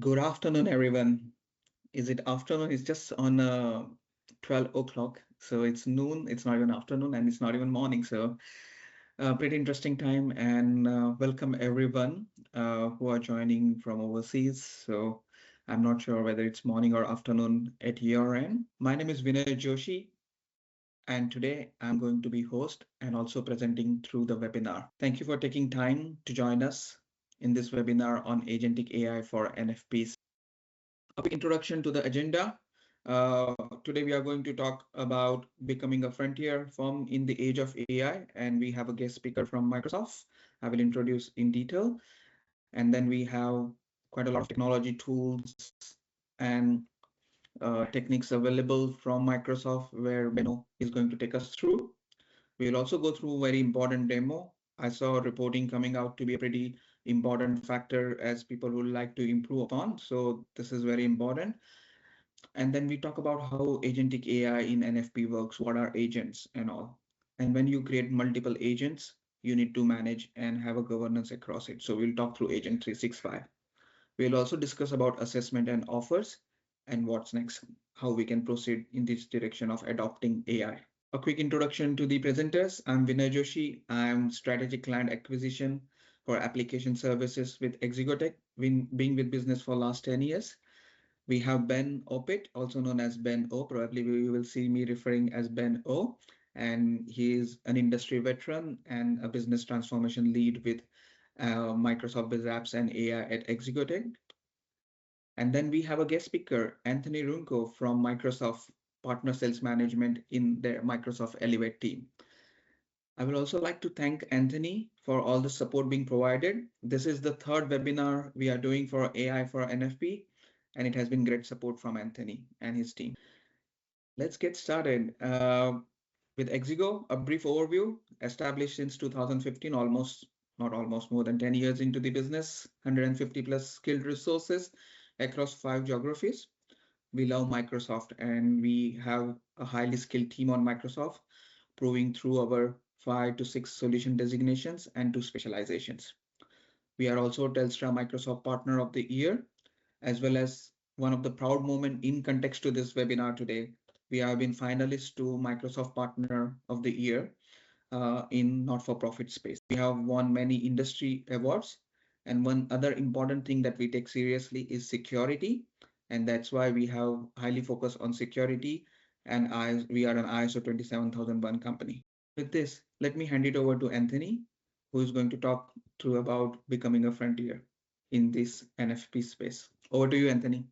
Good afternoon, everyone. Is it afternoon? It's just on 12 o'clock. So it's noon. It's not even afternoon and it's not even morning. So pretty interesting time. And welcome everyone who are joining from overseas. So I'm not sure whether it's morning or afternoon at your end. My name is Vinay Joshi. And today I'm going to be host and also presenting through the webinar. Thank you for taking time to join us in this webinar on Agentic AI for NFPs. A quick introduction to the agenda. Today we are going to talk about becoming a frontier firm in the age of AI, and we have a guest speaker from Microsoft. I will introduce in detail, and then we have quite a lot of technology tools and techniques available from Microsoft where Benno is going to take us through. We will also go through a very important demo. I saw reporting coming out to be a pretty important factor as people would like to improve upon. So this is very important. And then we talk about how agentic AI in NFP works, what are agents and all. And when you create multiple agents, you need to manage and have a governance across it. So we'll talk through Agent 365. We'll also discuss about assessment and offers and what's next, how we can proceed in this direction of adopting AI. A quick introduction to the presenters. I'm Vinay Joshi. I'm strategic client acquisition for application services with Exigotech, being with business for last 10 years. We have Ben Opit, also known as Ben O. Probably you will see me referring as Ben O. And he is an industry veteran and a business transformation lead with Microsoft Biz Apps and AI at Exigotech. And then we have a guest speaker, Anthony Runco from Microsoft Partner Sales Management in their Microsoft Elevate team. I would also like to thank Anthony for all the support being provided. This is the third webinar we are doing for AI for NFP, and it has been great support from Anthony and his team. Let's get started. With Exigo, a brief overview, established since 2015, more than 10 years into the business, 150 plus skilled resources across 5 geographies. We love Microsoft and we have a highly skilled team on Microsoft, proving through our 5 to 6 solution designations and 2 specializations. We are also Telstra Microsoft Partner of the Year, as well as one of the proud moments in context to this webinar today. We have been finalists to Microsoft Partner of the Year in not-for-profit space. We have won many industry awards. And one other important thing that we take seriously is security. And that's why we have highly focused on security. And we are an ISO 27001 company. With this, let me hand it over to Anthony, who is going to talk through about becoming a frontier in this NFP space. Over to you, Anthony.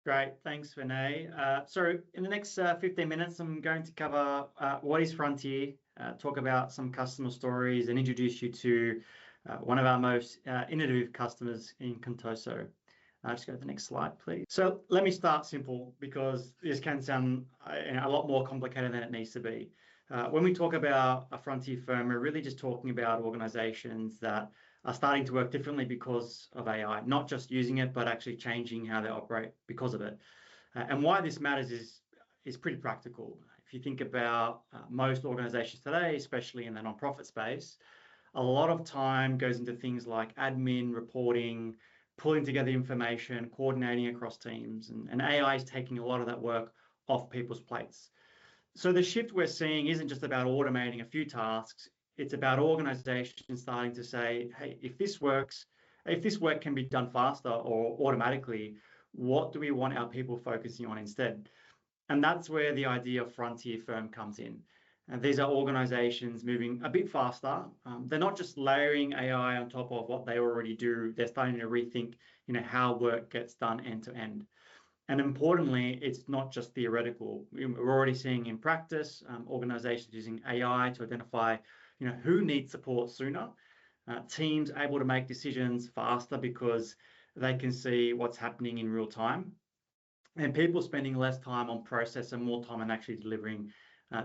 Great, thanks, Vinay. So in the next 15 minutes, I'm going to cover what is Frontier, talk about some customer stories, and introduce you to one of our most innovative customers in Contoso. Just go to the next slide, please. So let me start simple because this can sound a lot more complicated than it needs to be. When we talk about a frontier firm, we're really just talking about organizations that are starting to work differently because of AI, not just using it, but actually changing how they operate because of it. And why this matters is pretty practical. If you think about most organizations today, especially in the nonprofit space, a lot of time goes into things like admin, reporting, pulling together information, coordinating across teams, and AI is taking a lot of that work off people's plates. So the shift we're seeing isn't just about automating a few tasks, it's about organizations starting to say, hey, if this work can be done faster or automatically, what do we want our people focusing on instead? And that's where the idea of frontier firm comes in. And these are organizations moving a bit faster. They're not just layering AI on top of what they already do. They're starting to rethink, how work gets done end to end. And importantly, it's not just theoretical. We're already seeing in practice organizations using AI to identify, who needs support sooner. Teams able to make decisions faster because they can see what's happening in real time. And people spending less time on process and more time on actually delivering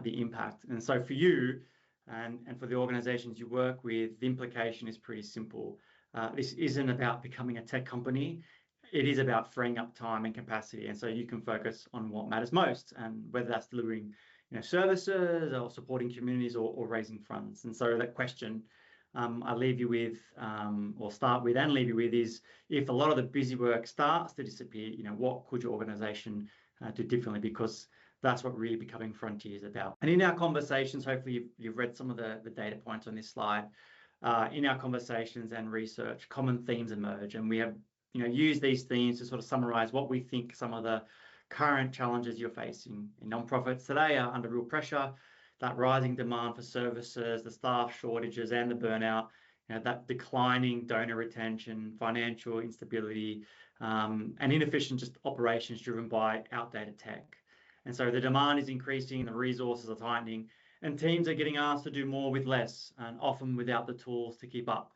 the impact. And so for you and for the organizations you work with, the implication is pretty simple. This isn't about becoming a tech company. It is about freeing up time and capacity. And so you can focus on what matters most, and whether that's delivering services or supporting communities or raising funds. And so that question, I leave you with, or start with and leave you with, is if a lot of the busy work starts to disappear, what could your organization do differently? Because that's what really becoming Frontier is about. And in our conversations, hopefully you've read some of the data points on this slide. In our conversations and research, common themes emerge, and we have used these themes to sort of summarize what we think some of the current challenges you're facing. In nonprofits today are under real pressure, that rising demand for services, the staff shortages and the burnout, that declining donor retention, financial instability, and inefficient just operations driven by outdated tech. And so the demand is increasing, the resources are tightening, and teams are getting asked to do more with less, and often without the tools to keep up.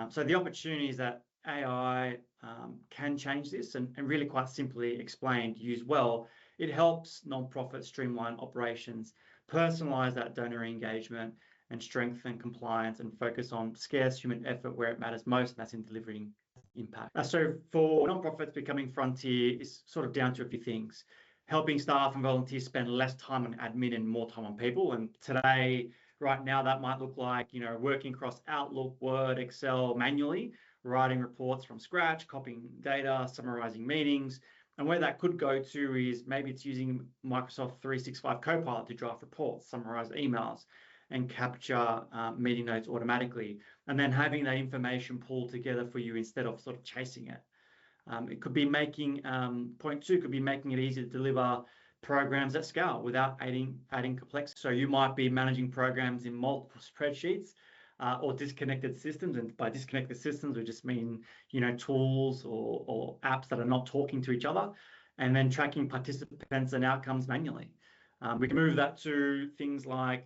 So the opportunity is that AI can change this, and really quite simply explained, used well, it helps nonprofits streamline operations, personalize that donor engagement, and strengthen compliance and focus on scarce human effort where it matters most, and that's in delivering impact. So for nonprofits, becoming Frontier is sort of down to a few things. Helping staff and volunteers spend less time on admin and more time on people. And today, right now, that might look like, working across Outlook, Word, Excel manually, writing reports from scratch, copying data, summarizing meetings. And where that could go to is maybe it's using Microsoft 365 Copilot to draft reports, summarize emails, and capture meeting notes automatically. And then having that information pulled together for you instead of sort of chasing it. It could be making, point two, could be making it easy to deliver programs at scale without adding complexity. So you might be managing programs in multiple spreadsheets or disconnected systems. And by disconnected systems, we just mean, tools or apps that are not talking to each other, and then tracking participants and outcomes manually. We can move that to things like,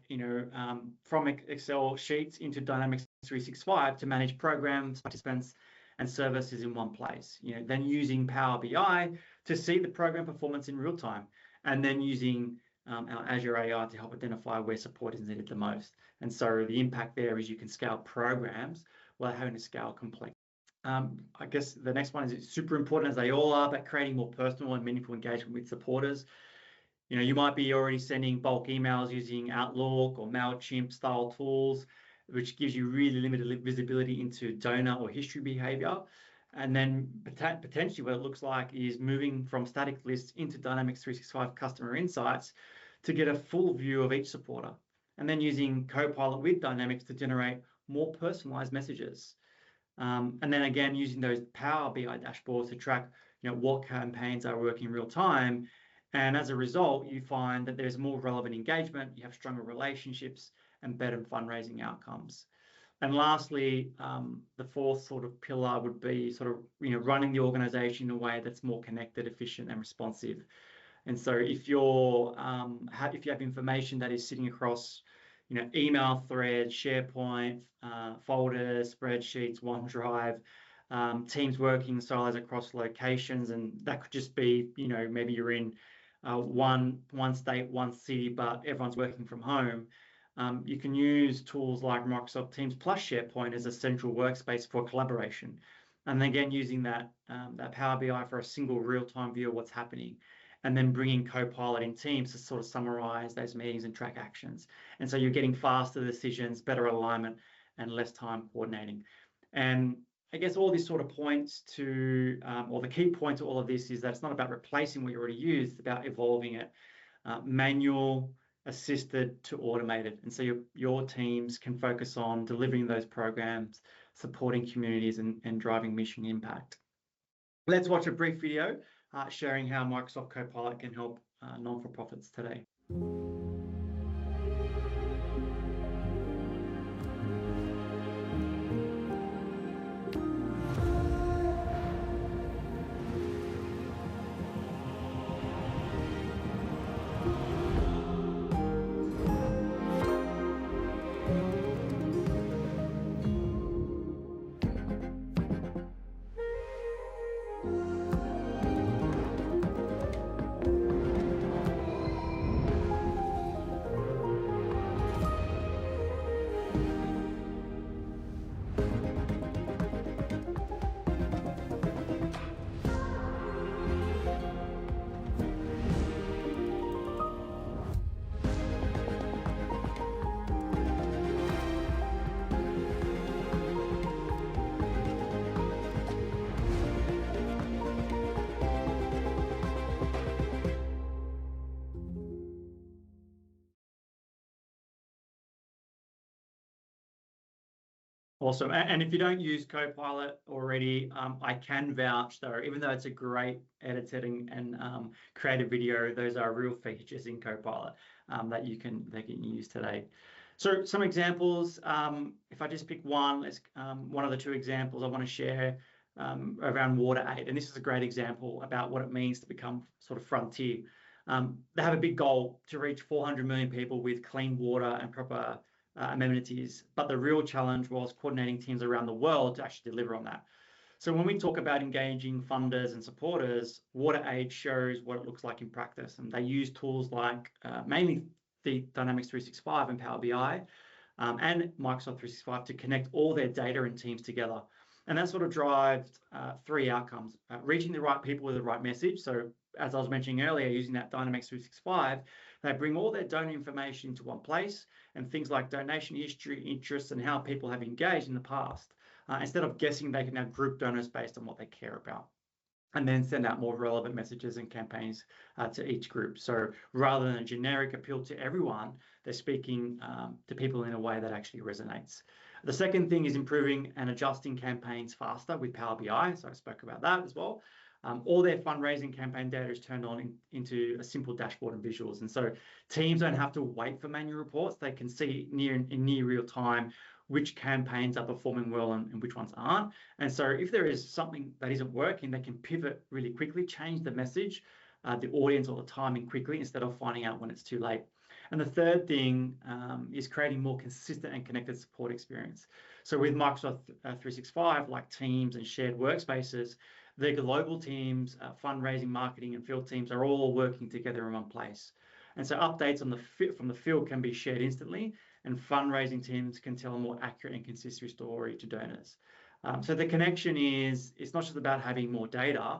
from Excel sheets into Dynamics 365 to manage programs, participants, and services in one place. Then using Power BI to see the program performance in real time, and then using our Azure AI to help identify where support is needed the most. And so the impact there is you can scale programs without having to scale complexity. I guess the next one is super important, as they all are, but creating more personal and meaningful engagement with supporters. You might be already sending bulk emails using Outlook or MailChimp style tools, which gives you really limited visibility into donor or history behavior. And then potentially what it looks like is moving from static lists into Dynamics 365 customer insights to get a full view of each supporter. And then using Copilot with Dynamics to generate more personalized messages. And then again, using those Power BI dashboards to track, what campaigns are working real time. And as a result, you find that there's more relevant engagement, you have stronger relationships, and better fundraising outcomes. And lastly, the fourth sort of pillar would be sort of running the organization in a way that's more connected, efficient, and responsive. And so if you have information that is sitting across email threads, SharePoint, folders, spreadsheets, OneDrive, teams working silos across locations, and that could just be maybe you're in one state, one city, but everyone's working from home. You can use tools like Microsoft Teams plus SharePoint as a central workspace for collaboration. And again, using that Power BI for a single real-time view of what's happening, and then bringing Copilot in Teams to sort of summarize those meetings and track actions. And so you're getting faster decisions, better alignment, and less time coordinating. And I guess all this sort of points to, or the key point to all of this is that it's not about replacing what you already use, it's about evolving it. Manual, assisted to automated. And so your teams can focus on delivering those programs, supporting communities, and driving mission impact. Let's watch a brief video sharing how Microsoft Copilot can help non-for-profits today. Awesome. And if you don't use Copilot already, I can vouch though, even though it's a great editing and creative video, those are real features in Copilot that you can use today. So some examples, if I just pick one, one of the two examples I want to share around WaterAid, and this is a great example about what it means to become sort of frontier. They have a big goal to reach 400 million people with clean water and proper amenities, but the real challenge was coordinating teams around the world to actually deliver on that. So when we talk about engaging funders and supporters, WaterAid shows what it looks like in practice, and they use tools like mainly the Dynamics 365 and Power BI and Microsoft 365 to connect all their data and teams together. And that sort of drives three outcomes: reaching the right people with the right message. So as I was mentioning earlier, using that Dynamics 365, they bring all their donor information into one place, and things like donation history, interests, and how people have engaged in the past. Instead of guessing, they can now group donors based on what they care about, and then send out more relevant messages and campaigns to each group. So rather than a generic appeal to everyone, they're speaking to people in a way that actually resonates. The second thing is improving and adjusting campaigns faster with Power BI. So I spoke about that as well. All their fundraising campaign data is turned on into a simple dashboard and visuals. And so teams don't have to wait for manual reports. They can see in near real time which campaigns are performing well and which ones aren't. And so if there is something that isn't working, they can pivot really quickly, change the message, the audience or the timing quickly instead of finding out when it's too late. And the third thing is creating more consistent and connected support experience. So with Microsoft 365, like Teams and shared workspaces, the global teams, fundraising, marketing, and field teams are all working together in one place. And so updates from the field can be shared instantly, and fundraising teams can tell a more accurate and consistent story to donors. So the connection is, it's not just about having more data,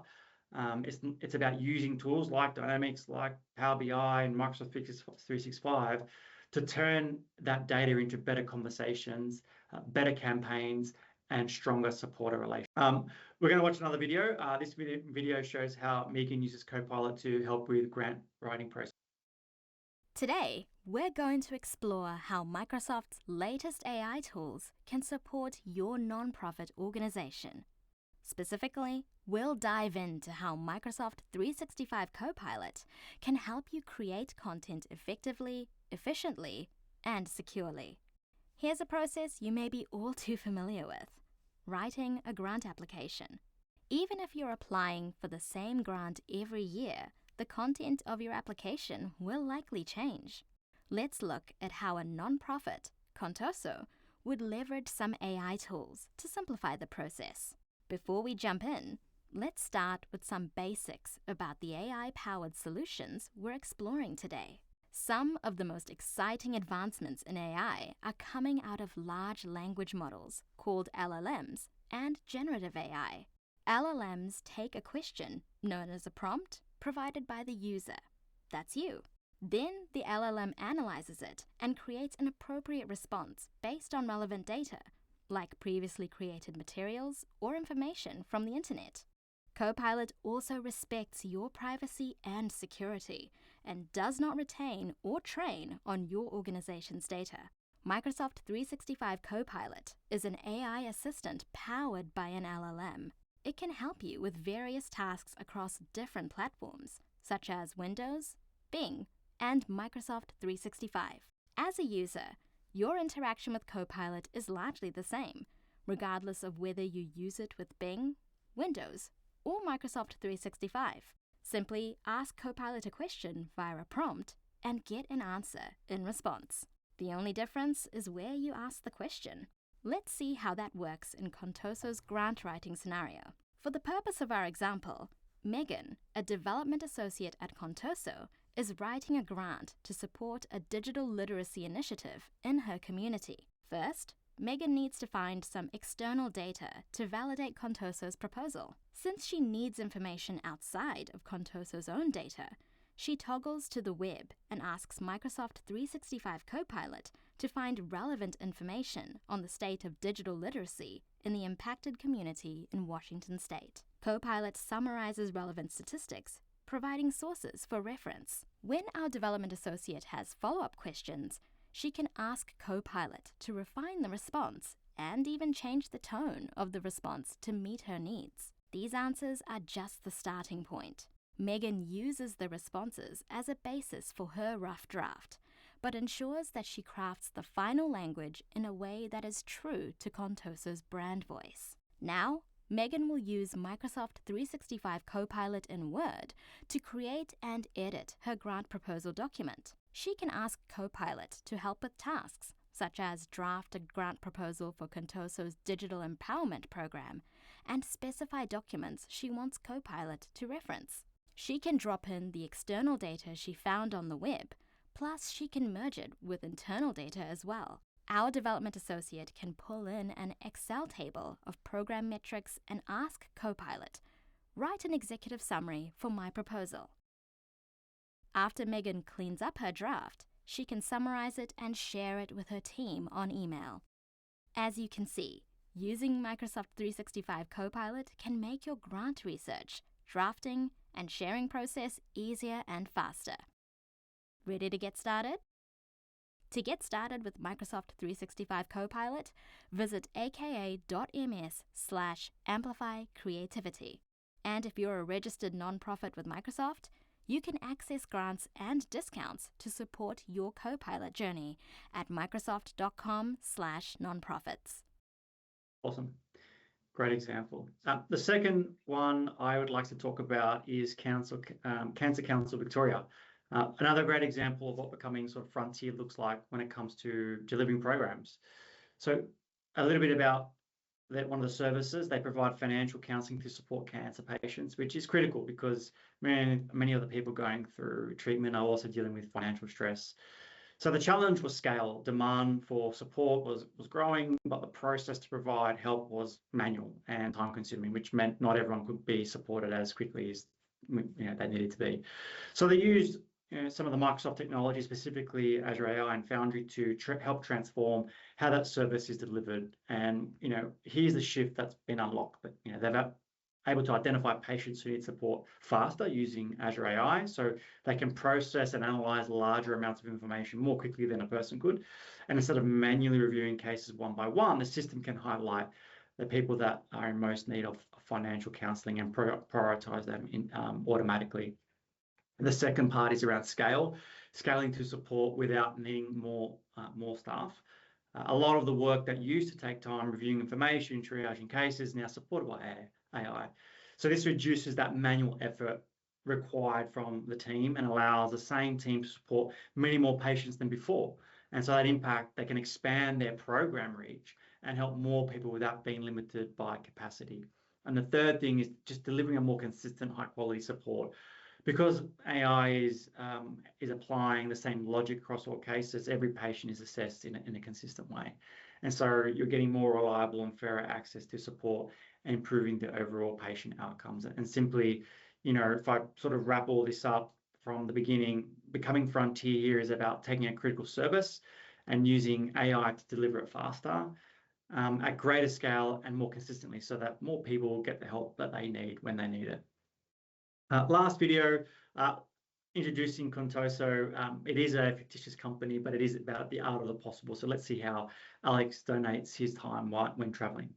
it's about using tools like Dynamics, like Power BI and Microsoft 365 to turn that data into better conversations, better campaigns, and stronger supporter relations. We're going to watch another video. This video shows how Megan uses Copilot to help with grant writing process. Today, we're going to explore how Microsoft's latest AI tools can support your nonprofit organization. Specifically, we'll dive into how Microsoft 365 Copilot can help you create content effectively, efficiently, and securely. Here's a process you may be all too familiar with: writing a grant application. Even if you're applying for the same grant every year, the content of your application will likely change. Let's look at how a nonprofit, Contoso, would leverage some AI tools to simplify the process. Before we jump in, let's start with some basics about the AI-powered solutions we're exploring today. Some of the most exciting advancements in AI are coming out of large language models, called LLMs, and generative AI. LLMs take a question, known as a prompt, provided by the user. That's you. Then the LLM analyzes it and creates an appropriate response based on relevant data, like previously created materials or information from the internet. Copilot also respects your privacy and security and does not retain or train on your organization's data. Microsoft 365 Copilot is an AI assistant powered by an LLM. It can help you with various tasks across different platforms, such as Windows, Bing, and Microsoft 365. As a user, your interaction with Copilot is largely the same, regardless of whether you use it with Bing, Windows, or Microsoft 365. Simply ask Copilot a question via a prompt and get an answer in response. The only difference is where you ask the question. Let's see how that works in Contoso's grant writing scenario. For the purpose of our example, Megan, a development associate at Contoso, is writing a grant to support a digital literacy initiative in her community. First, Megan needs to find some external data to validate Contoso's proposal. Since she needs information outside of Contoso's own data, she toggles to the web and asks Microsoft 365 Copilot to find relevant information on the state of digital literacy in the impacted community in Washington state. Copilot summarizes relevant statistics, providing sources for reference. When our development associate has follow-up questions, she can ask Copilot to refine the response and even change the tone of the response to meet her needs. These answers are just the starting point. Megan uses the responses as a basis for her rough draft, but ensures that she crafts the final language in a way that is true to Contoso's brand voice. Now, Megan will use Microsoft 365 Copilot in Word to create and edit her grant proposal document. She can ask Copilot to help with tasks, such as draft a grant proposal for Contoso's digital empowerment program and specify documents she wants Copilot to reference. She can drop in the external data she found on the web, plus she can merge it with internal data as well. Our development associate can pull in an Excel table of program metrics and ask Copilot, write an executive summary for my proposal. After Megan cleans up her draft, she can summarize it and share it with her team on email. As you can see, using Microsoft 365 Copilot can make your grant research, drafting, and sharing process easier and faster. Ready to get started? To get started with Microsoft 365 Copilot, visit aka.ms/amplifycreativity. And if you're a registered nonprofit with Microsoft, you can access grants and discounts to support your Copilot journey at microsoft.com/nonprofits. Awesome. Great example. The second one I would like to talk about is Cancer Council Victoria. Another great example of what becoming sort of frontier looks like when it comes to delivering programs. So a little bit about that. One of the services, they provide financial counselling to support cancer patients, which is critical because many of the people going through treatment are also dealing with financial stress. So the challenge was scale. Demand for support was growing, but the process to provide help was manual and time consuming, which meant not everyone could be supported as quickly as they needed to be. So they used some of the Microsoft technology, specifically Azure AI and Foundry, to help transform how that service is delivered. And here's the shift that's been unlocked. But they've able to identify patients who need support faster using Azure AI, so they can process and analyze larger amounts of information more quickly than a person could. And instead of manually reviewing cases one by one, the system can highlight the people that are in most need of financial counselling and prioritize them automatically. The second part is around scaling to support without needing more staff. A lot of the work that used to take time reviewing information, triaging cases, is now supported by AI. So this reduces that manual effort required from the team and allows the same team to support many more patients than before. And so that impact, they can expand their program reach and help more people without being limited by capacity. And the third thing is just delivering a more consistent, high quality support. Because AI is applying the same logic across all cases, every patient is assessed in a consistent way. And so you're getting more reliable and fairer access to support and improving the overall patient outcomes. And simply, if I sort of wrap all this up from the beginning, becoming frontier here is about taking a critical service and using AI to deliver it faster, at greater scale and more consistently, so that more people get the help that they need when they need it. Last video, introducing Contoso. It is a fictitious company, but it is about the art of the possible. So let's see how Alex donates his time when traveling.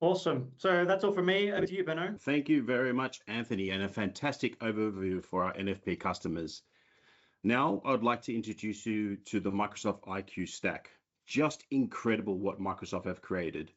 Awesome. So that's all from me. Over to you, Benno. Thank you very much, Anthony, and a fantastic overview for our NFP customers. Now, I'd like to introduce you to the Microsoft IQ Stack. Just incredible what Microsoft have created.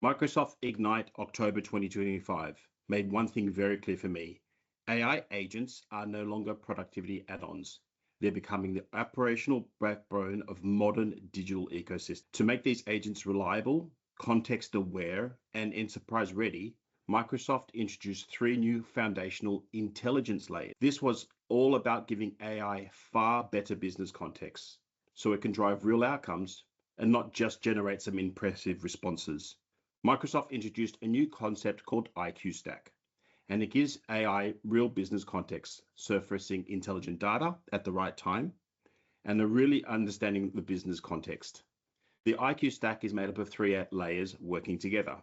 Microsoft Ignite October 2025 made one thing very clear for me. AI agents are no longer productivity add-ons. They're becoming the operational backbone of modern digital ecosystem. To make these agents reliable, context-aware, and enterprise-ready, Microsoft introduced 3 new foundational intelligence layers. This was all about giving AI far better business context, so it can drive real outcomes and not just generate some impressive responses. Microsoft introduced a new concept called IQ Stack, and it gives AI real business context, surfacing intelligent data at the right time, and really understanding the business context. The IQ Stack is made up of 3 layers working together.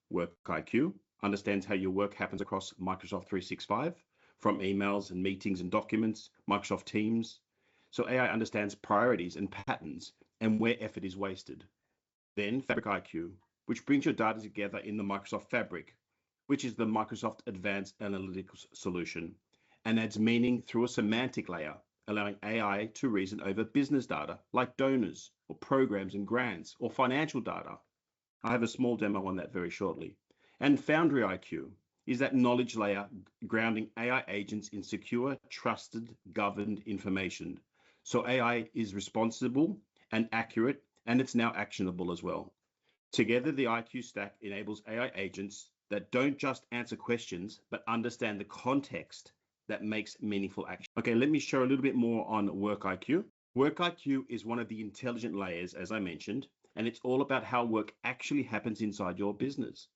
Work IQ understands how your work happens across Microsoft 365, from emails and meetings and documents, Microsoft Teams. So AI understands priorities and patterns and where effort is wasted. Then Fabric IQ, which brings your data together in the Microsoft Fabric, which is the Microsoft Advanced Analytics solution, and adds meaning through a semantic layer, allowing AI to reason over business data like donors or programs and grants or financial data. I have a small demo on that very shortly. And Foundry IQ is that knowledge layer grounding AI agents in secure, trusted, governed information. So AI is responsible and accurate, and it's now actionable as well. Together, the IQ Stack enables AI agents that don't just answer questions, but understand the context that makes meaningful action. Okay, let me show a little bit more on Work IQ. Work IQ is one of the intelligent layers, as I mentioned, and it's all about how work actually happens inside your business.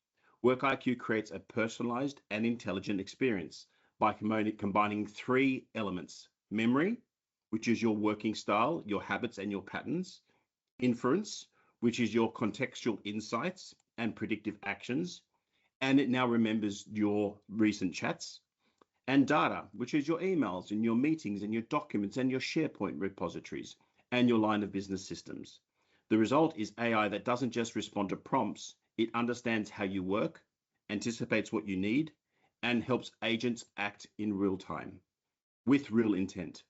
Work IQ creates a personalized and intelligent experience by combining 3 elements: memory, which is your working style, your habits and your patterns; inference, which is your contextual insights and predictive actions, and it now remembers your recent chats; and data, which is your emails and your meetings and your documents and your SharePoint repositories and your line of business systems. The result is AI that doesn't just respond to prompts, it understands how you work, anticipates what you need, and helps agents act in real time with real intent.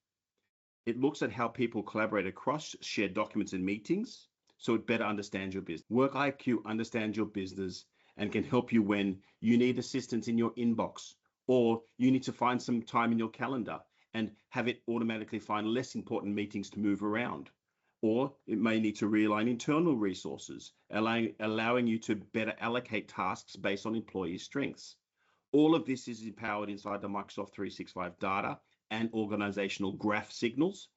It looks at how people collaborate across shared documents and meetings, so it better understands your business. Work IQ understands your business and can help you when you need assistance in your inbox, or you need to find some time in your calendar and have it automatically find less important meetings to move around. Or it may need to realign internal resources, allowing you to better allocate tasks based on employee strengths. All of this is empowered inside the Microsoft 365 data and organizational graph signals.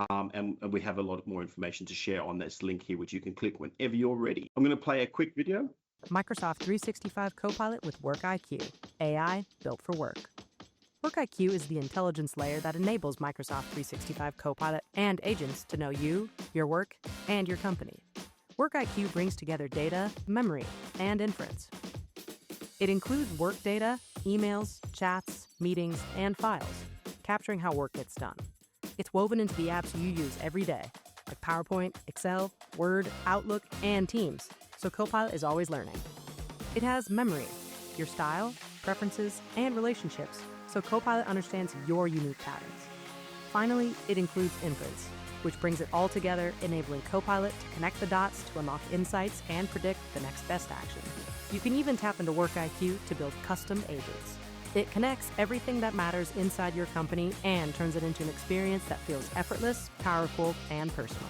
And we have a lot more information to share on this link here, which you can click whenever you're ready. I'm going to play a quick video. Microsoft 365 Copilot with Work IQ, AI built for work. Work IQ is the intelligence layer that enables Microsoft 365 Copilot and agents to know you, your work, and your company. Work IQ brings together data, memory, and inference. It includes work data, emails, chats, meetings, and files, capturing how work gets done. It's woven into the apps you use every day, like PowerPoint, Excel, Word, Outlook, and Teams, so Copilot is always learning. It has memory, your style, preferences, and relationships, so Copilot understands your unique patterns. Finally, it includes inference, which brings it all together, enabling Copilot to connect the dots to unlock insights and predict the next best action. You can even tap into Work IQ to build custom agents. It connects everything that matters inside your company and turns it into an experience that feels effortless, powerful, and personal.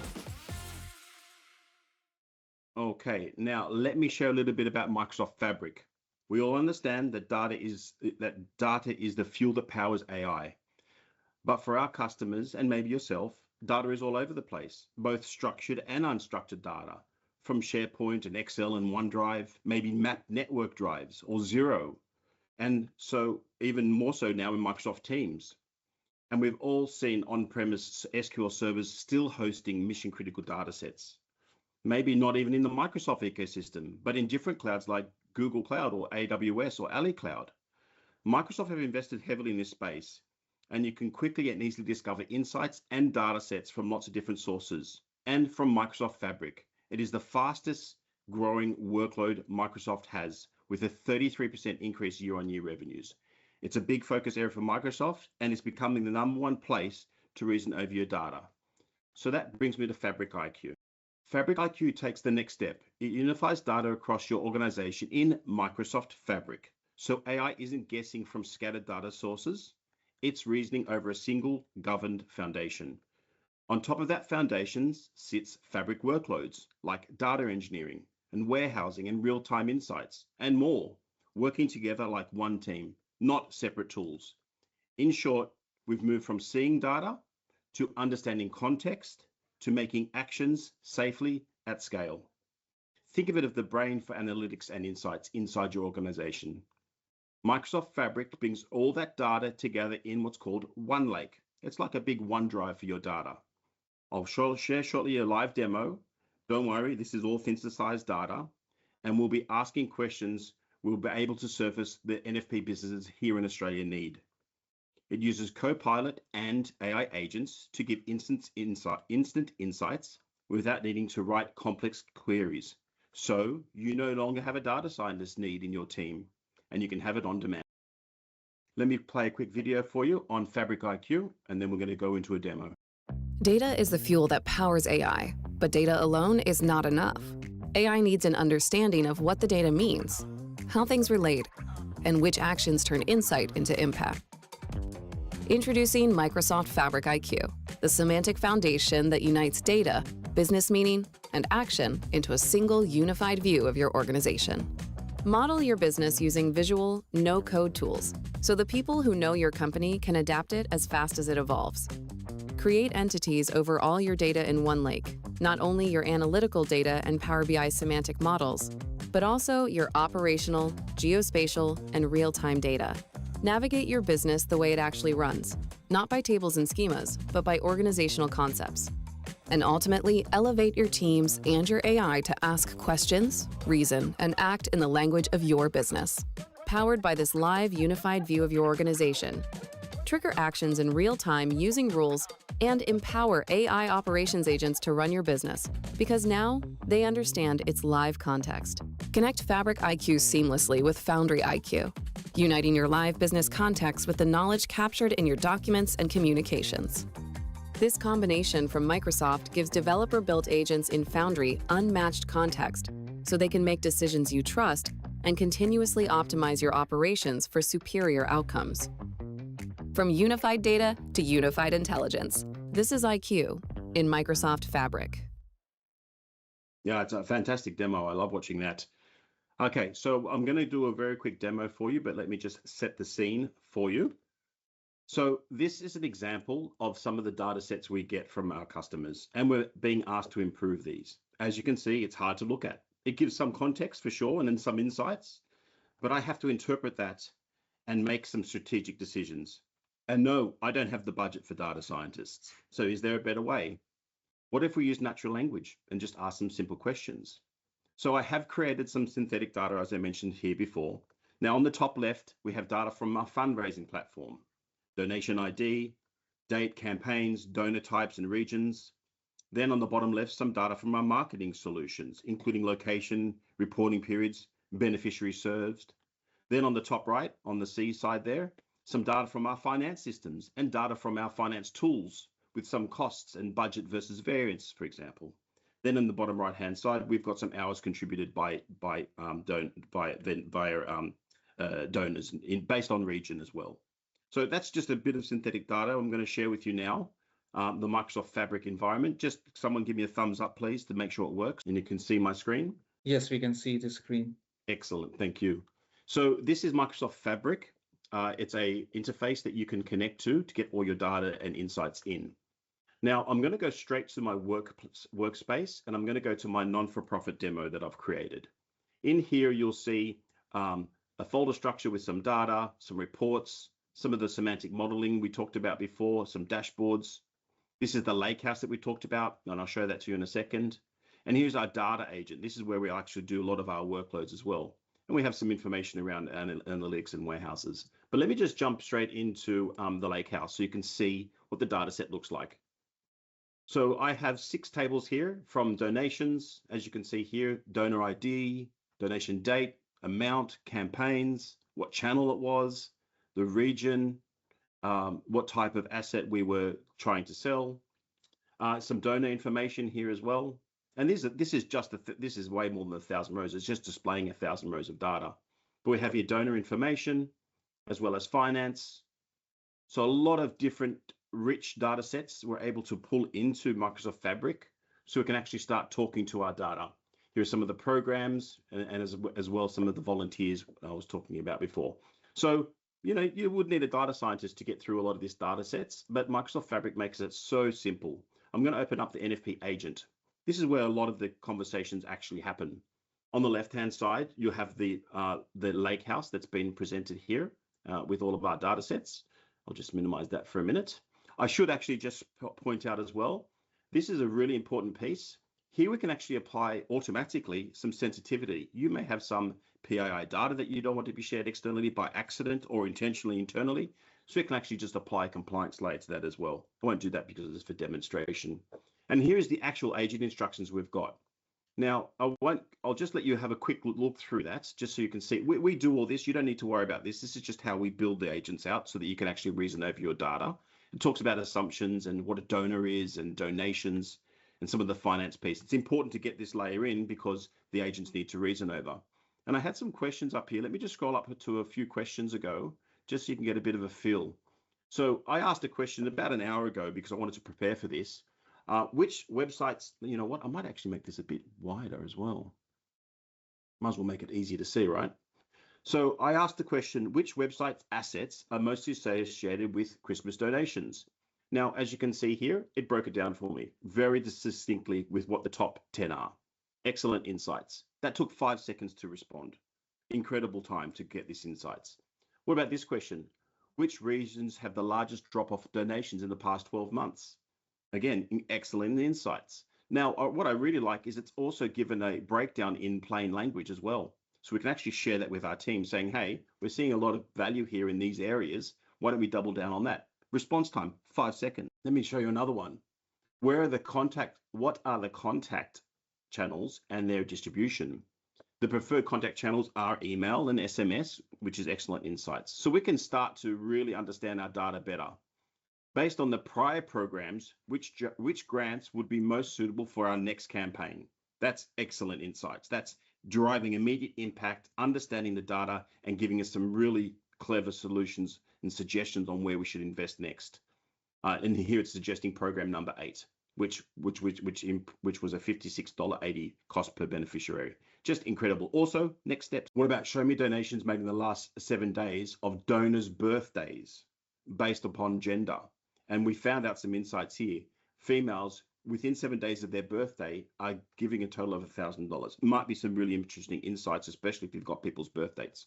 Okay, now let me share a little bit about Microsoft Fabric. We all understand that data is the fuel that powers AI. But for our customers, and maybe yourself, data is all over the place, both structured and unstructured data, from SharePoint and Excel and OneDrive, maybe mapped network drives or Zero, and so even more so now in Microsoft Teams. And we've all seen on-premise SQL servers still hosting mission-critical data sets. Maybe not even in the Microsoft ecosystem, but in different clouds like Google Cloud or AWS or Ali Cloud. Microsoft have invested heavily in this space, and you can quickly and easily discover insights and data sets from lots of different sources and from Microsoft Fabric. It is the fastest growing workload Microsoft has, with a 33% increase year-on-year revenues. It's a big focus area for Microsoft, and it's becoming the #1 place to reason over your data. So that brings me to Fabric IQ. Fabric IQ takes the next step. It unifies data across your organization in Microsoft Fabric. So AI isn't guessing from scattered data sources. It's reasoning over a single governed foundation. On top of that foundation sits Fabric workloads like data engineering and warehousing and real-time insights and more, working together like one team, not separate tools. In short, we've moved from seeing data to understanding context to making actions safely at scale. Think of it as the brain for analytics and insights inside your organization. Microsoft Fabric brings all that data together in what's called One Lake. It's like a big OneDrive for your data. I'll share shortly a live demo. Don't worry, this is all synthesized data, and we'll be asking questions we'll be able to surface the NFP businesses here in Australia need. It uses Copilot and AI agents to give instant insights without needing to write complex queries. So you no longer have a data scientist need in your team, and you can have it on demand. Let me play a quick video for you on Fabric IQ, and then we're going to go into a demo. Data is the fuel that powers AI, but data alone is not enough. AI needs an understanding of what the data means, how things relate, and which actions turn insight into impact. Introducing Microsoft Fabric IQ, the semantic foundation that unites data, business meaning, and action into a single unified view of your organization. Model your business using visual, no-code tools, so the people who know your company can adapt it as fast as it evolves. Create entities over all your data in one lake, not only your analytical data and Power BI semantic models, but also your operational, geospatial, and real-time data. Navigate your business the way it actually runs, not by tables and schemas, but by organizational concepts. And ultimately, elevate your teams and your AI to ask questions, reason, and act in the language of your business. Powered by this live, unified view of your organization. Trigger actions in real time using rules and empower AI operations agents to run your business, because now they understand its live context. Connect Fabric IQ seamlessly with Foundry IQ, uniting your live business context with the knowledge captured in your documents and communications. This combination from Microsoft gives developer-built agents in Foundry unmatched context, so they can make decisions you trust and continuously optimize your operations for superior outcomes. From unified data to unified intelligence, this is IQ in Microsoft Fabric. Yeah, it's a fantastic demo. I love watching that. Okay, so I'm going to do a very quick demo for you, but let me just set the scene for you. So this is an example of some of the data sets we get from our customers, and we're being asked to improve these. As you can see, it's hard to look at. It gives some context for sure, and then some insights, but I have to interpret that and make some strategic decisions. And no, I don't have the budget for data scientists. So is there a better way? What if we use natural language and just ask some simple questions? So I have created some synthetic data, as I mentioned here before. Now on the top left, we have data from our fundraising platform, donation ID, date, campaigns, donor types and regions. Then on the bottom left, some data from our marketing solutions, including location, reporting periods, beneficiaries served. Then on the top right, on the C side there, some data from our finance systems and data from our finance tools with some costs and budget versus variance, for example. Then in the bottom right-hand side, we've got some hours contributed by donors based on region as well. So that's just a bit of synthetic data I'm going to share with you now. The Microsoft Fabric environment. Just someone give me a thumbs up, please, to make sure it works. And you can see my screen. Yes, we can see the screen. Excellent, thank you. So this is Microsoft Fabric. It's a interface that you can connect to get all your data and insights in. Now I'm going to go straight to my workspace, and I'm going to go to my non-for-profit demo that I've created. In here, you'll see a folder structure with some data, some reports, some of the semantic modeling we talked about before, some dashboards. This is the lakehouse that we talked about, and I'll show that to you in a second. And here's our data agent. This is where we actually do a lot of our workloads as well. And we have some information around analytics and warehouses. But let me just jump straight into the lakehouse so you can see what the data set looks like. So I have 6 tables here from donations. As you can see here, donor ID, donation date, amount, campaigns, what channel it was, the region, what type of asset we were trying to sell, some donor information here as well. And this is way more than 1,000 rows. It's just displaying 1,000 rows of data. But we have here donor information as well as finance. So a lot of different rich data sets we're able to pull into Microsoft Fabric so we can actually start talking to our data. Here are some of the programs and as well some of the volunteers I was talking about before. So, you would need a data scientist to get through a lot of these data sets, but Microsoft Fabric makes it so simple. I'm going to open up the NFP agent. This is where a lot of the conversations actually happen. On the left-hand side, you have the lakehouse that's been presented here with all of our data sets. I'll just minimize that for a minute. I should actually just point out as well, this is a really important piece. Here we can actually apply automatically some sensitivity. You may have some PII data that you don't want to be shared externally by accident or intentionally internally. So we can actually just apply a compliance layer to that as well. I won't do that because it's for demonstration. And here is the actual agent instructions we've got. Now, I'll just let you have a quick look through that, just so you can see. We do all this. You don't need to worry about this. This is just how we build the agents out so that you can actually reason over your data. It talks about assumptions and what a donor is and donations and some of the finance piece. It's important to get this layer in because the agents need to reason over. And I had some questions up here. Let me just scroll up to a few questions ago, just so you can get a bit of a feel. So I asked a question about an hour ago because I wanted to prepare for this. Which websites, you know what, I might actually make this a bit wider as well. Might as well make it easier to see, right? So I asked the question, which websites assets are mostly associated with Christmas donations? Now, as you can see here, it broke it down for me very distinctly with what the top 10 are. Excellent insights. That took 5 seconds to respond. Incredible time to get these insights. What about this question? Which regions have the largest drop-off donations in the past 12 months? Again, excellent insights. Now, what I really like is it's also given a breakdown in plain language as well. So we can actually share that with our team saying, hey, we're seeing a lot of value here in these areas. Why don't we double down on that? Response time, 5 seconds. Let me show you another one. What are the contact channels and their distribution? The preferred contact channels are email and SMS, which is excellent insights. So we can start to really understand our data better. Based on the prior programs, which grants would be most suitable for our next campaign? That's excellent insights. That's driving immediate impact, understanding the data, and giving us some really clever solutions and suggestions on where we should invest next. And here it's suggesting program number 8, which was a $56.80 cost per beneficiary. Just incredible. Also, next steps. What about show me donations made in the last 7 days of donors' birthdays based upon gender? And we found out some insights here. Females within 7 days of their birthday are giving a total of $1,000. Might be some really interesting insights, especially if you've got people's birth dates.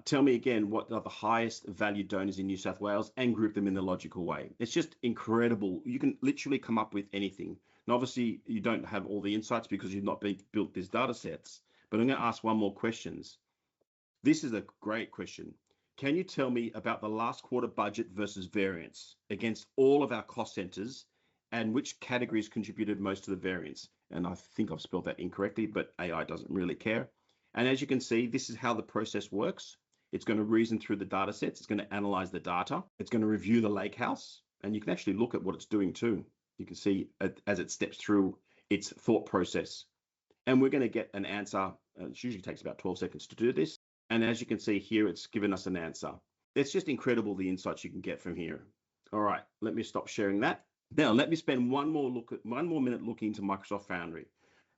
Tell me again, what are the highest value donors in New South Wales and group them in the logical way. It's just incredible. You can literally come up with anything. And obviously you don't have all the insights because you've not built these data sets, but I'm going to ask one more questions. This is a great question. Can you tell me about the last quarter budget versus variance against all of our cost centers and which categories contributed most to the variance? And I think I've spelled that incorrectly, but AI doesn't really care. And as you can see, this is how the process works. It's going to reason through the data sets. It's going to analyze the data. It's going to review the lakehouse, and you can actually look at what it's doing too. You can see as it steps through its thought process. And we're going to get an answer. It usually takes about 12 seconds to do this. And as you can see here, it's given us an answer. It's just incredible the insights you can get from here. All right, let me stop sharing that. Now, let me spend one more minute looking into Microsoft Foundry.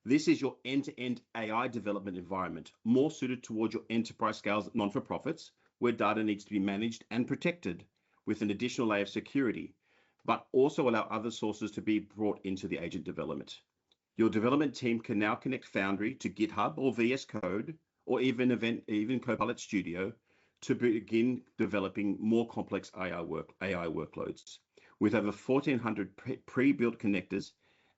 This is your end-to-end AI development environment, more suited towards your enterprise scales non-for-profits, where data needs to be managed and protected with an additional layer of security, but also allow other sources to be brought into the agent development. Your development team can now connect Foundry to GitHub or VS Code, or even Copilot Studio to begin developing more complex AI workloads. With over 1,400 pre-built connectors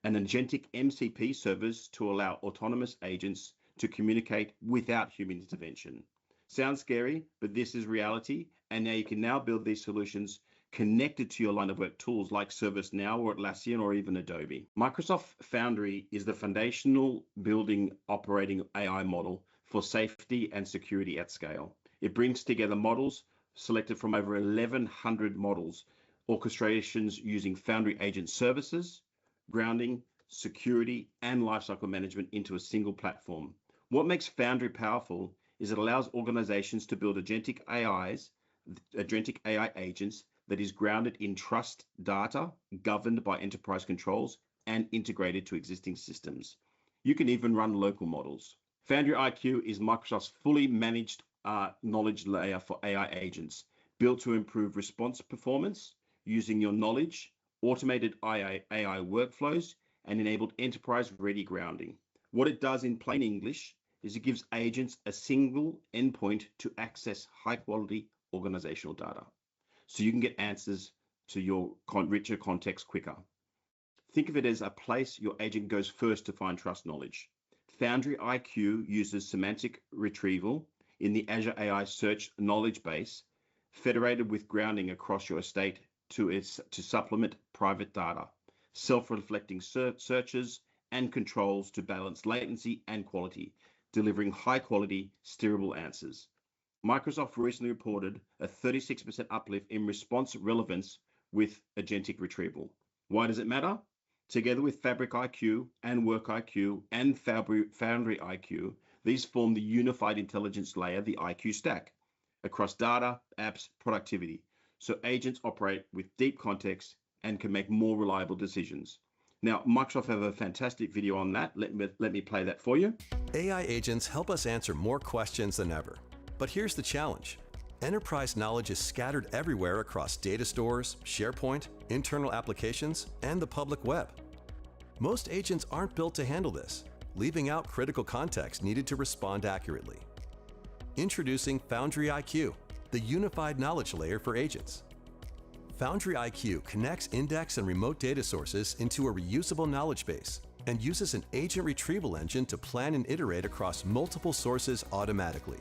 and agentic MCP servers to allow autonomous agents to communicate without human intervention. Sounds scary, but this is reality, and now you can build these solutions connected to your line of work tools like ServiceNow or Atlassian or even Adobe. Microsoft Foundry is the foundational building operating AI model for safety and security at scale. It brings together models selected from over 1,100 models, orchestrations using Foundry agent services, grounding, security, and lifecycle management into a single platform. What makes Foundry powerful is it allows organizations to build agentic AI agents that is grounded in trust data, governed by enterprise controls, and integrated to existing systems. You can even run local models. Foundry IQ is Microsoft's fully managed knowledge layer for AI agents, built to improve response performance using your knowledge, automated AI workflows, and enabled enterprise-ready grounding. What it does in plain English is it gives agents a single endpoint to access high-quality organizational data, so you can get answers to your richer context quicker. Think of it as a place your agent goes first to find trust knowledge. Foundry IQ uses semantic retrieval in the Azure AI search knowledge base, federated with grounding across your estate to supplement private data, self-reflecting searches and controls to balance latency and quality, delivering high-quality, steerable answers. Microsoft recently reported a 36% uplift in response relevance with agentic retrieval. Why does it matter? Together with Fabric IQ and Work IQ and Foundry IQ, these form the unified intelligence layer, the IQ stack, across data, apps, productivity, so agents operate with deep context and can make more reliable decisions. Now, Microsoft have a fantastic video on that. Let me play that for you. AI agents help us answer more questions than ever. But here's the challenge. Enterprise knowledge is scattered everywhere across data stores, SharePoint, internal applications, and the public web. Most agents aren't built to handle this, leaving out critical context needed to respond accurately. Introducing Foundry IQ, the unified knowledge layer for agents. Foundry IQ connects index and remote data sources into a reusable knowledge base and uses an agent retrieval engine to plan and iterate across multiple sources automatically.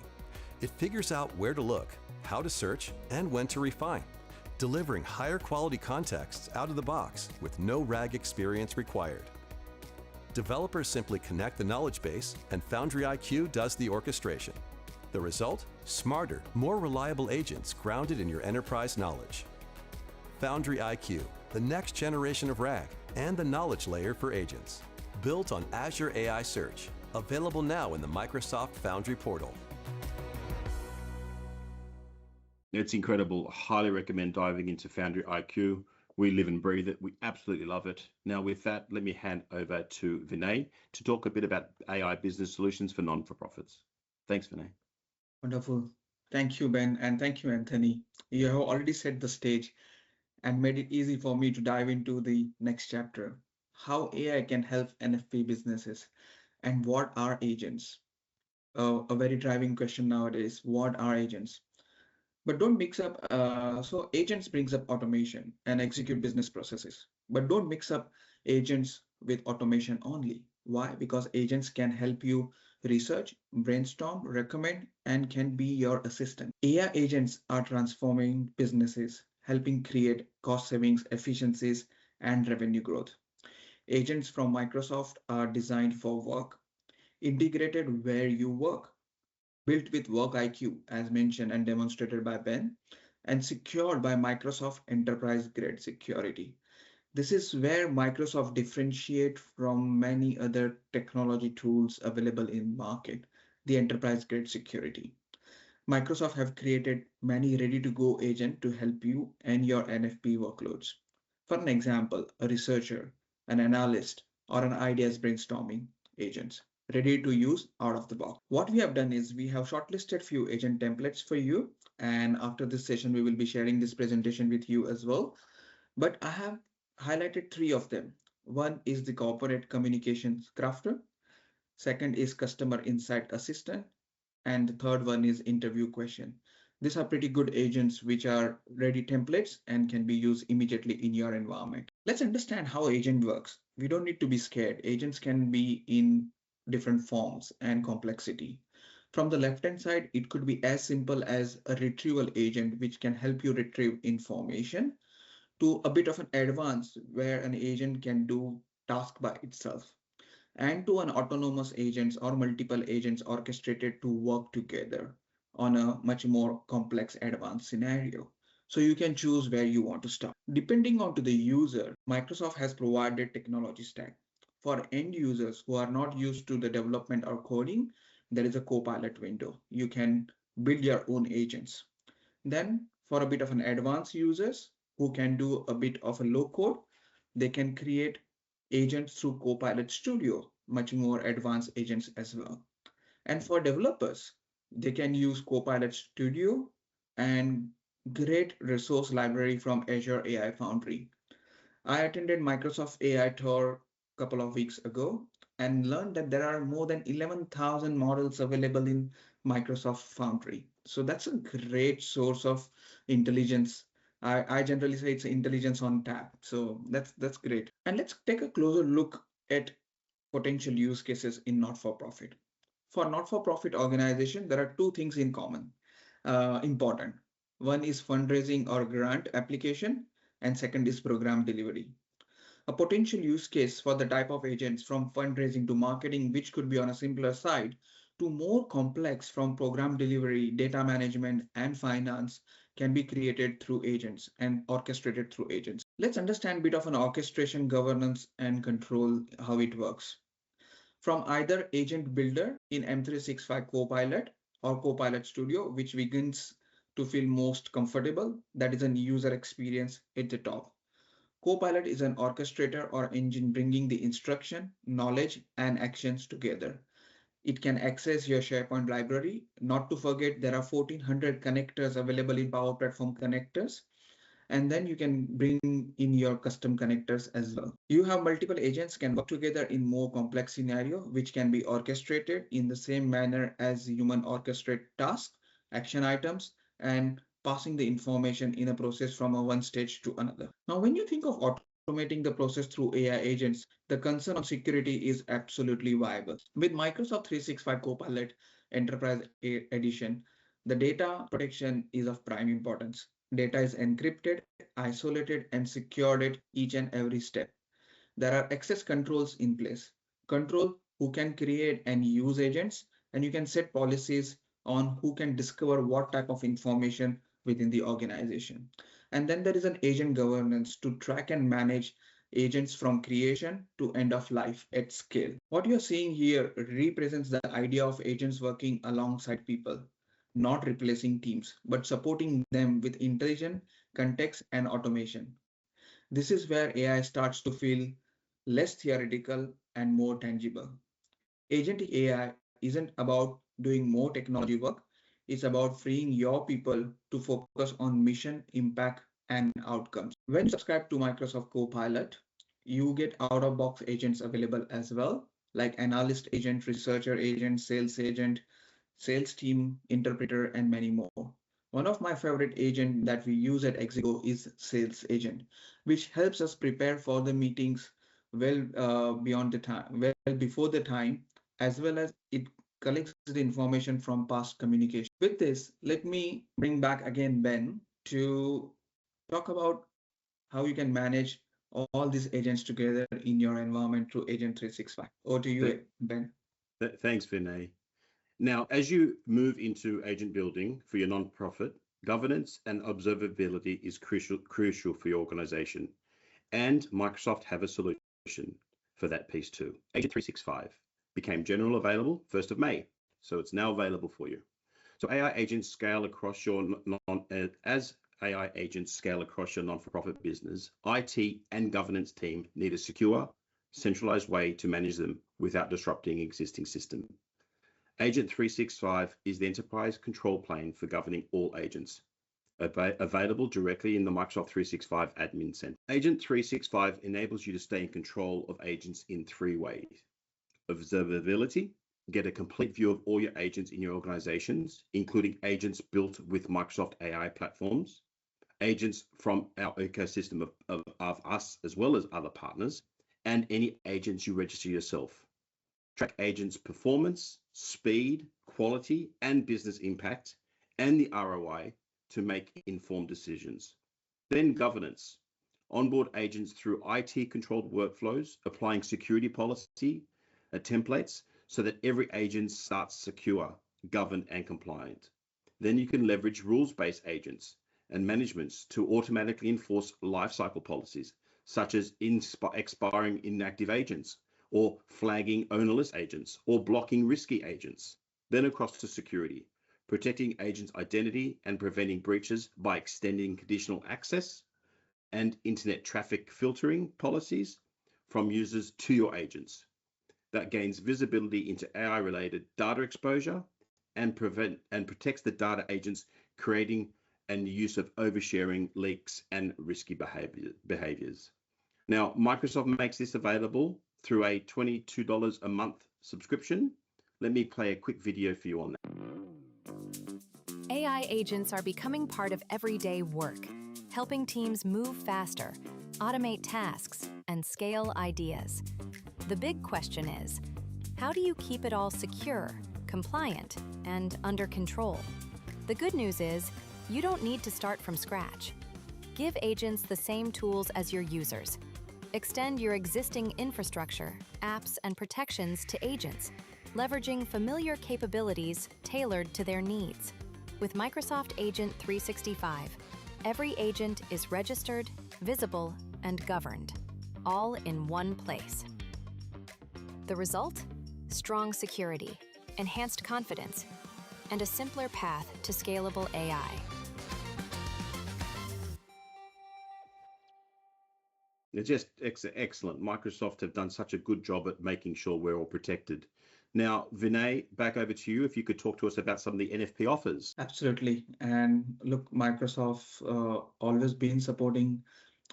It figures out where to look, how to search, and when to refine, delivering higher quality contexts out of the box with no RAG experience required. Developers simply connect the knowledge base, and Foundry IQ does the orchestration. The result? Smarter, more reliable agents grounded in your enterprise knowledge. Foundry IQ, the next generation of RAG and the knowledge layer for agents. Built on Azure AI Search, available now in the Microsoft Foundry portal. It's incredible. I highly recommend diving into Foundry IQ. We live and breathe it. We absolutely love it. Now, with that, let me hand over to Vinay to talk a bit about AI business solutions for non-for-profits. Thanks, Vinay. Wonderful. Thank you, Ben, and thank you, Anthony. You have already set the stage and made it easy for me to dive into the next chapter. How AI can help NFP businesses and what are agents? A very driving question nowadays. What are agents? But don't mix up, so agents brings up automation and execute business processes, but don't mix up agents with automation only. Why? Because agents can help you research, brainstorm, recommend, and can be your assistant. AI agents are transforming businesses, helping create cost savings, efficiencies, and revenue growth. Agents from Microsoft are designed for work, integrated where you work, built with Work IQ, as mentioned and demonstrated by Ben, and secured by Microsoft Enterprise Grade Security. This is where Microsoft differentiate from many other technology tools available in market, the enterprise grade security. Microsoft have created many ready-to-go agents to help you and your NFP workloads. For an example, a researcher, an analyst, or an ideas brainstorming agents, ready to use out of the box. What we have done is we have shortlisted few agent templates for you. And after this session, we will be sharing this presentation with you as well. But I have highlighted three of them. One is the corporate communications crafter. Second is customer insight assistant. And the third one is interview question. These are pretty good agents which are ready templates and can be used immediately in your environment. Let's understand how agent works. We don't need to be scared. Agents can be in different forms and complexity. From the left-hand side, it could be as simple as a retrieval agent, which can help you retrieve information, to a bit of an advance where an agent can do task by itself, and to an autonomous agents or multiple agents orchestrated to work together on a much more complex advanced scenario. So you can choose where you want to start. Depending on to the user, Microsoft has provided technology stack. For end users who are not used to the development or coding, there is a Copilot window. You can build your own agents. Then for a bit of an advanced users who can do a bit of a low code, they can create agents through Copilot Studio, much more advanced agents as well. And for developers, they can use Copilot Studio and great resource library from Azure AI Foundry. I attended Microsoft AI Tour a couple of weeks ago and learned that there are more than 11,000 models available in Microsoft Foundry. So that's a great source of intelligence. I generally say it's intelligence on tap. So that's great. And let's take a closer look at potential use cases in not-for-profit. For not-for-profit organization, there are two things in common, important. One is fundraising or grant application, and second is program delivery. A potential use case for the type of agents from fundraising to marketing, which could be on a simpler side, to more complex from program delivery, data management, and finance can be created through agents and orchestrated through agents. Let's understand a bit of an orchestration, governance, and control, how it works. From either agent builder in M365 Copilot or Copilot Studio, which begins to feel most comfortable, that is a user experience at the top. Copilot is an orchestrator or engine bringing the instruction, knowledge, and actions together. It can access your SharePoint library. Not to forget, there are 1400 connectors available in Power Platform connectors. And then you can bring in your custom connectors as well. You have multiple agents can work together in more complex scenario, which can be orchestrated in the same manner as human orchestrate tasks, action items, and passing the information in a process from a one stage to another. Now, when you think of automating the process through AI agents, the concern on security is absolutely viable. With Microsoft 365 Copilot Enterprise Edition, the data protection is of prime importance. Data is encrypted, isolated, and secured at each and every step. There are access controls in place. Control who can create and use agents, and you can set policies on who can discover what type of information within the organization. And then there is an agent governance to track and manage agents from creation to end of life at scale. What you're seeing here represents the idea of agents working alongside people, not replacing teams, but supporting them with intelligent context and automation. This is where AI starts to feel less theoretical and more tangible. Agentic AI isn't about doing more technology work. It's about freeing your people to focus on mission, impact, and outcomes. When you subscribe to Microsoft Copilot, you get out-of-box agents available as well, like analyst agent, researcher agent, sales team, interpreter, and many more. One of my favorite agents that we use at Exigo is Sales Agent, which helps us prepare for the meetings beyond the time, well before the time, as well as it collects the information from past communication. With this, let me bring back again Ben to talk about how you can manage all these agents together in your environment through Agent 365. Over to you, Ben. Thanks, Vinay. Now, as you move into agent building for your nonprofit, governance and observability is crucial for your organization. And Microsoft have a solution for that piece too. Agent 365 became general available 1st of May. So it's now available for you. So AI agents scale across your as AI agents scale across your non-for-profit business, IT and governance team need a secure, centralized way to manage them without disrupting existing system. Agent 365 is the enterprise control plane for governing all agents, available directly in the Microsoft 365 Admin Center. Agent 365 enables you to stay in control of agents in 3 ways. Observability, get a complete view of all your agents in your organizations, including agents built with Microsoft AI platforms, agents from our ecosystem of us, as well as other partners, and any agents you register yourself. track agents' performance, speed, quality, and business impact, and the ROI to make informed decisions. Then governance. Onboard agents through IT-controlled workflows, applying security policy templates so that every agent starts secure, governed, and compliant. Then you can leverage rules-based agents and managements to automatically enforce lifecycle policies, such as expiring inactive agents, or flagging ownerless agents, or blocking risky agents. Then across to security, protecting agents' identity and preventing breaches by extending conditional access and internet traffic filtering policies from users to your agents. That gains visibility into AI-related data exposure and protects the data agents creating and use of oversharing, leaks, and risky behaviors. Now, Microsoft makes this available through a $22 a month subscription. Let me play a quick video for you on that. AI agents are becoming part of everyday work, helping teams move faster, automate tasks, and scale ideas. The big question is, how do you keep it all secure, compliant, and under control? The good news is, you don't need to start from scratch. Give agents the same tools as your users. Extend your existing infrastructure, apps, and protections to agents, leveraging familiar capabilities tailored to their needs. With Microsoft Agent 365, every agent is registered, visible, and governed, all in one place. The result? Strong security, enhanced confidence, and a simpler path to scalable AI. It's just excellent. Microsoft have done such a good job at making sure we're all protected. Now, Vinay, back over to you. If you could talk to us about some of the NFP offers. Absolutely. And look, Microsoft always been supporting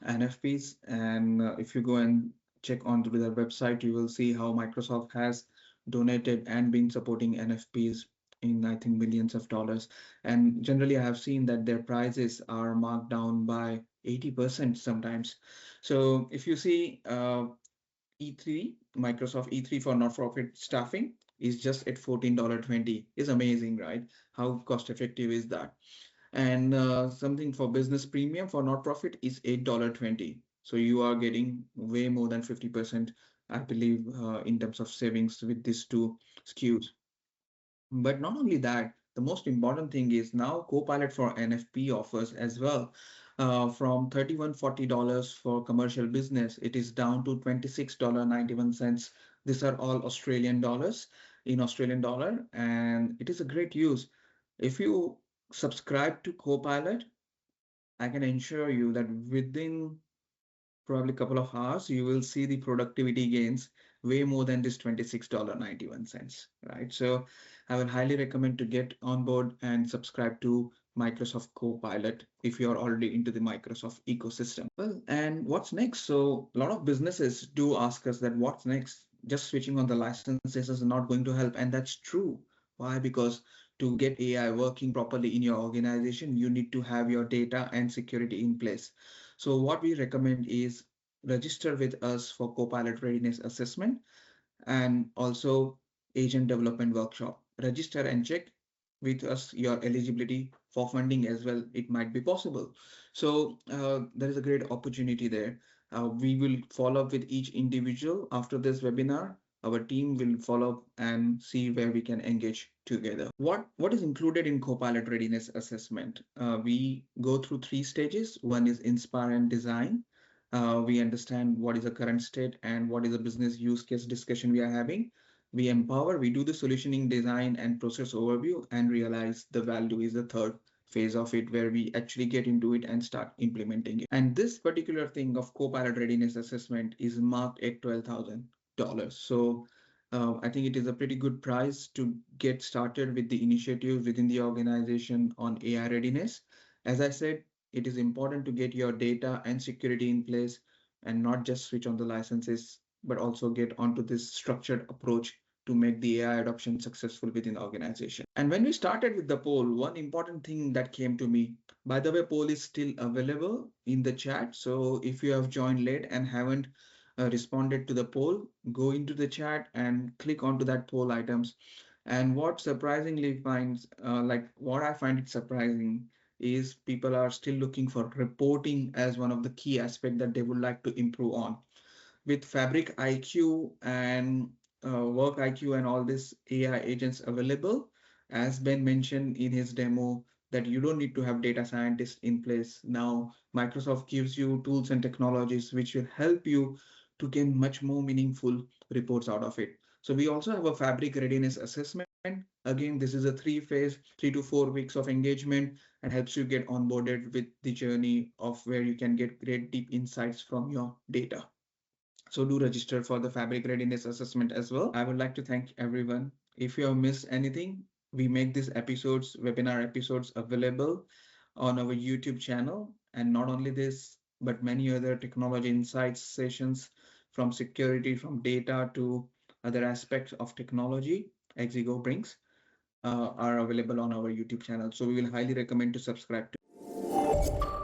NFPs. And if you go and check onto their website, you will see how Microsoft has donated and been supporting NFPs in, I think, millions of dollars. And generally, I have seen that their prices are marked down by 80% sometimes. So if you see E3, Microsoft E3 for not-for-profit staffing is just at $14.20. Is amazing, right? How cost effective is that? And something for business premium for not-profit is $8.20. So you are getting way more than 50%, I believe, in terms of savings with these two SKUs. But not only that, the most important thing is now Copilot for NFP offers as well. From $31.40 for commercial business, it is down to $26.91. These are all Australian dollars in Australian dollar, and it is a great use. If you subscribe to Copilot, I can assure you that within probably a couple of hours, you will see the productivity gains way more than this $26.91, right? So I would highly recommend to get on board and subscribe to Microsoft Copilot if you're already into the Microsoft ecosystem. Well, and what's next? So a lot of businesses do ask us that what's next? Just switching on the licenses is not going to help. And that's true. Why? Because to get AI working properly in your organization, you need to have your data and security in place. So what we recommend is register with us for Copilot Readiness Assessment and also Agent Development Workshop. Register and check with us your eligibility for funding as well. It might be possible. So there is a great opportunity there. We will follow up with each individual after this webinar. Our team will follow up and see where we can engage together. What is included in Copilot Readiness Assessment? We go through 3 stages. One is inspire and design. We understand what is the current state and what is the business use case discussion we are having. We empower, we do the solutioning design and process overview, and realize the value is the third phase of it, where we actually get into it and start implementing it. And this particular thing of Copilot Readiness Assessment is marked at $12,000. So I think it is a pretty good price to get started with the initiative within the organization on AI readiness. As I said, it is important to get your data and security in place and not just switch on the licenses, but also get onto this structured approach to make the AI adoption successful within the organization. And when we started with the poll, one important thing that came to me, by the way, poll is still available in the chat. So if you have joined late and haven't responded to the poll, go into the chat and click onto that poll items. And what surprisingly finds, like what I find it surprising is people are still looking for reporting as one of the key aspects that they would like to improve on. With Fabric IQ and Work IQ and all these AI agents available, as Ben mentioned in his demo, that you don't need to have data scientists in place. Now, Microsoft gives you tools and technologies which will help you to gain much more meaningful reports out of it. So we also have a Fabric readiness assessment. Again, this is a 3 phase, 3 to 4 weeks of engagement, and helps you get onboarded with the journey of where you can get great deep insights from your data. So do register for the Fabric Readiness Assessment as well. I would like to thank everyone. If you have missed anything, we make these episodes, webinar episodes, available on our YouTube channel. And not only this, but many other technology insights sessions, from security, from data to other aspects of technology Exigo brings, are available on our YouTube channel. So we will highly recommend to subscribe to.